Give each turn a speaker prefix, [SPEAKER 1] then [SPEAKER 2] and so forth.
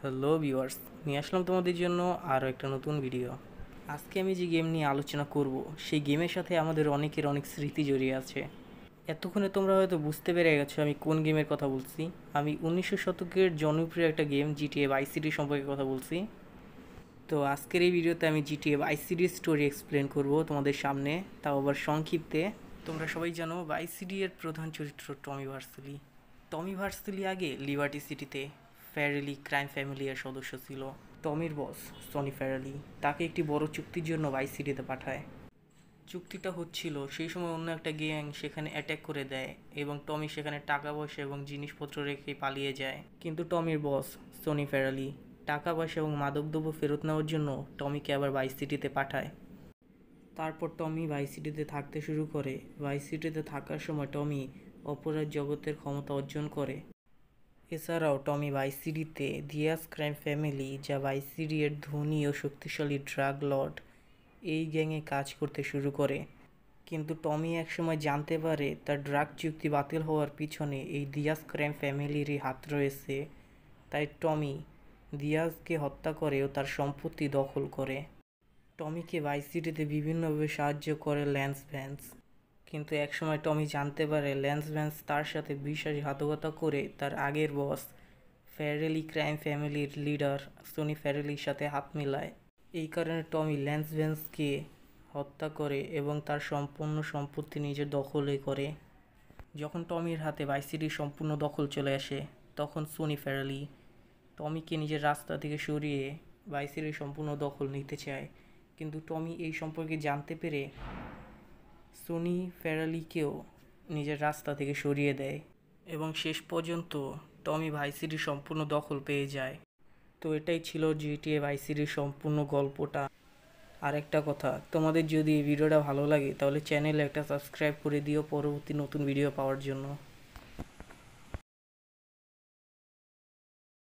[SPEAKER 1] Hello viewers, নিয়ে আসলাম তোমাদের জন্য আরও একটা নতুন ভিডিও। আজকে আমি যে গেম নিয়ে আলোচনা করব সেই গেমের সাথে আমাদের অনেকের অনেক স্মৃতি জড়িয়ে আছে। এতক্ষণে তোমরা হয়তো বুঝতে পেরে গেছো আমি কোন গেমের কথা বলছি। আমি 1900 শতকের জনপ্রিয় একটা গেম জিটিএ ভাইস সিটি সম্পর্কে কথা বলছি। তো আজকের এই ভিডিওতে আমি জিটিএ ভাইস সিটির স্টোরি এক্সপ্লেন করব তোমাদের সামনে, তাও আবার সংক্ষিপ্তে। তোমরা সবাই জানো ভাইস সিটি এর প্রধান চরিত্র টমি ভার্সেলি। টমি ভার্সেলি আগে লিবার্টি সিটিতে ফ্যারেলি ক্রাইম ফ্যামিলির সদস্য ছিল। টমির বস সনি ফ্যারেলি তাকে একটি বড় চুক্তির জন্য ভাইস সিটিতে পাঠায়। চুক্তিটা হচ্ছিল সেই সময় অন্য একটা গ্যাং সেখানে অ্যাটাক করে দেয় এবং টমি সেখানে টাকা পয়সা এবং জিনিসপত্র রেখে পালিয়ে যায়। কিন্তু টমির বস সনি ফ্যারালি টাকা পয়সা এবং মাদকদ্রব্য ফেরত নেওয়ার জন্য টমিকে আবার ভাইস সিটিতে পাঠায়। তারপর টমি ভাইস সিটিতে থাকতে শুরু করে। ভাইস সিটিতে থাকার সময় টমি অপরাধ জগতের ক্ষমতা অর্জন করে। এছাড়াও টমি ভাইস সিটিতে দিয়াস ক্রাইম ফ্যামিলি, যা ভাইস সিটি এর ধনী ও শক্তিশালী ড্রাগ লর্ড, এই গ্যাংয়ে কাজ করতে শুরু করে। কিন্তু টমি একসময় জানতে পারে তার ড্রাগ চুক্তি বাতিল হওয়ার পিছনে এই দিয়াস ক্রাইম ফ্যামিলিরই হাত রয়েছে। তাই টমি দিয়াজকে হত্যা করে ও তার সম্পত্তি দখল করে। টমিকে ভাইস সিটিতে বিভিন্নভাবে সাহায্য করে ল্যান্স ভ্যান্স। কিন্তু একসময় টমি জানতে পারে ল্যান্স ভ্যান্স তার সাথে বিশ্বাসঘাতকতা করে তার আগের বস ফ্যারেলি ক্রাইম ফ্যামিলির লিডার সনি ফ্যারেলির সাথে হাত মিলায়। এই কারণে টমি ল্যান্স ভ্যান্সকে হত্যা করে এবং তার সম্পূর্ণ সম্পত্তি নিজের দখলে করে। যখন টমির হাতে ভাইস সিটির সম্পূর্ণ দখল চলে আসে, তখন সনি ফ্যারেলি টমিকে নিজের রাস্তা থেকে সরিয়ে ভাইস সিটির সম্পূর্ণ দখল নিতে চায়। কিন্তু টমি এই সম্পর্কে জানতে পেরে সনি ফ্যারালিকেও নিজের রাস্তা থেকে সরিয়ে দেয় এবং শেষ পর্যন্ত টমি ভাইস সিটির সম্পূর্ণ দখল পেয়ে যায়। তো এটাই ছিল জিটিএ ভাইস সিটির সম্পূর্ণ গল্পটা। আর একটা কথা, তোমাদের যদি এই ভিডিওটা ভালো লাগে তাহলে চ্যানেলে একটা সাবস্ক্রাইব করে দিও পরবর্তী নতুন ভিডিও পাওয়ার জন্য।